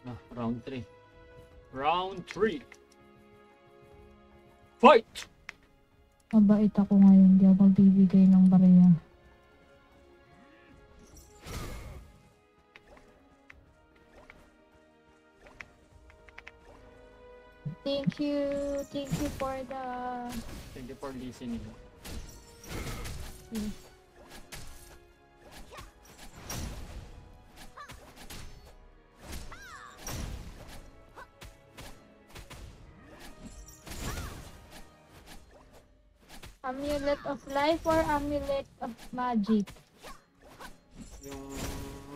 Ah, round 3. Round 3. Fight! Mabait ako ngayon. Hindi ako magbibigay ng barya. Thank you. Thank you for the... Thank you for listening. Yes. Amulet of life or amulet of magic? Yung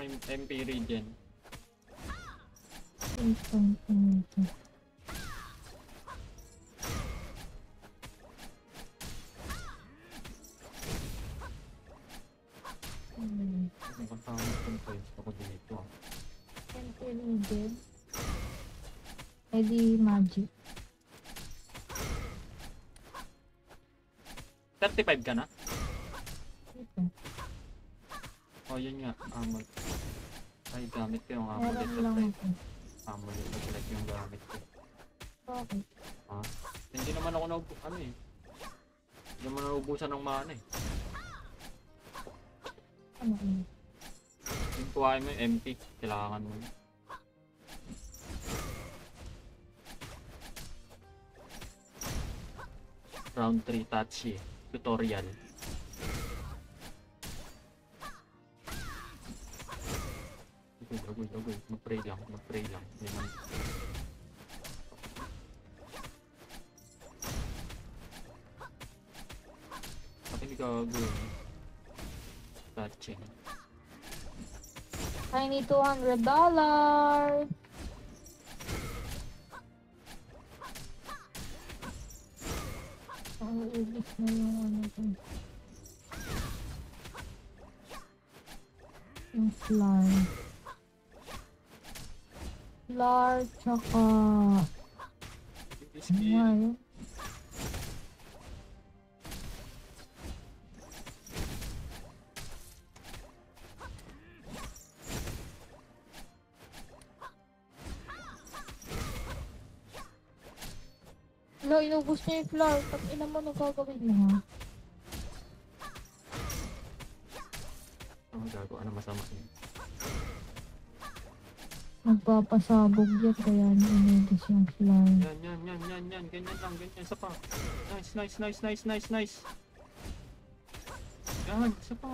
may MP regen. Ang kasama kong pwede ako dito. MP regen. Edi magic. 35 ka na? Ito. Oh, yun nga. Ay, gamit ko yung amulet Meron of lang life. ako. Amulet of life yung gamit ko. Okay. Ah, hindi naman ako hindi naman naubusan ng mana eh. Ano yun? Yung kuhain mo yung MP, kailangan mo. Round 3 Tachi tutorial. Agoy. Mag-pray lang. Hindi man. Pati hindi ka gawin. Touching. I need $200. Ubus na yung ano ko. Yung flour. Flour, tsaka... Ano nga yun? Wala, inubos niya yung flour. Pag ina mo, nagagawin mo ha? Ano gagawa? Ano masama yun? Magpapasabog yan, kaya inubos yung flour. Yan. Ganyan lang. Isa pa. Nice. Yan, isa pa.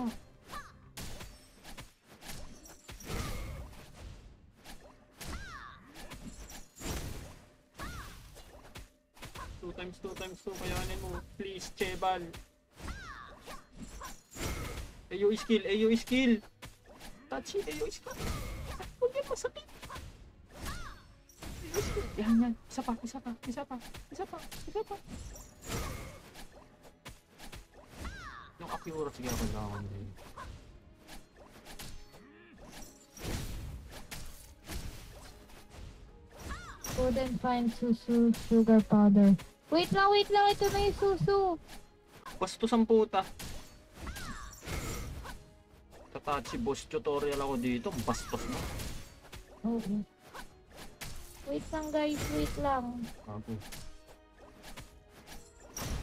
Two times two. Kayanin mo. Please, Chebal. AO skill. Tachi, AO skill. Huwag yan, masakit. AO skill. Yan. Isa pa. Yung Akira, sige ako lang. Couldn't find susu sugar powder. Wait lang. Ito na yung susu. Bastos ang puta. Tatachi boss tutorial ako dito. Bastos na. Okay. Wait lang guys, wait lang. Ako.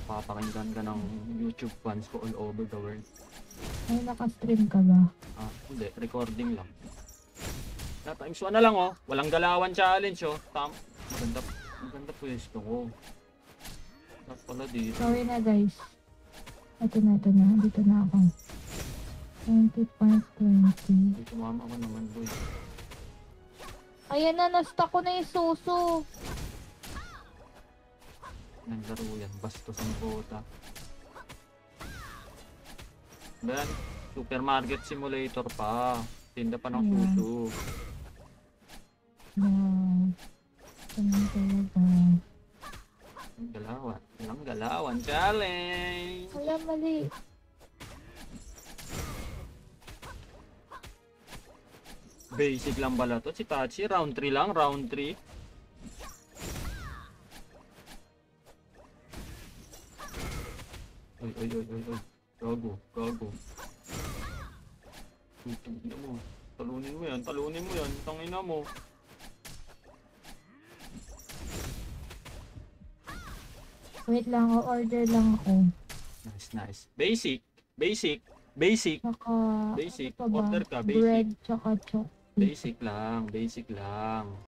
Papakinggan ka ng YouTube fans ko all over the world. Ay, naka-stream ka ba? Hindi. Recording lang. Na times 1 na lang oh. Walang galawan challenge oh. Maganda pwesto ko. Tapos pala dito. Sorry na guys. Ito na. Dito na ako. 20.20. Dito mama ko naman boy. Ayan na, na-stock ko na yung suso. Naglaro yan. Bastos ang puta. Ben, supermarket simulator pa. Tinda pa ng puso. Wow. Ganun talaga. Walang galawan challenge. Wala, mali. Basic lang pala to. Si Tachi, round 3 lang. Round 3. Oy. Gago. Talunin mo yan. Tangina mo. Wait lang, order lang ako. Nice, nice. Basic. Basic. Basic. Tsaka, Basic. ano pa ba? Order ka, basic. Bread, tsaka chocolate. Basic lang. Basic lang.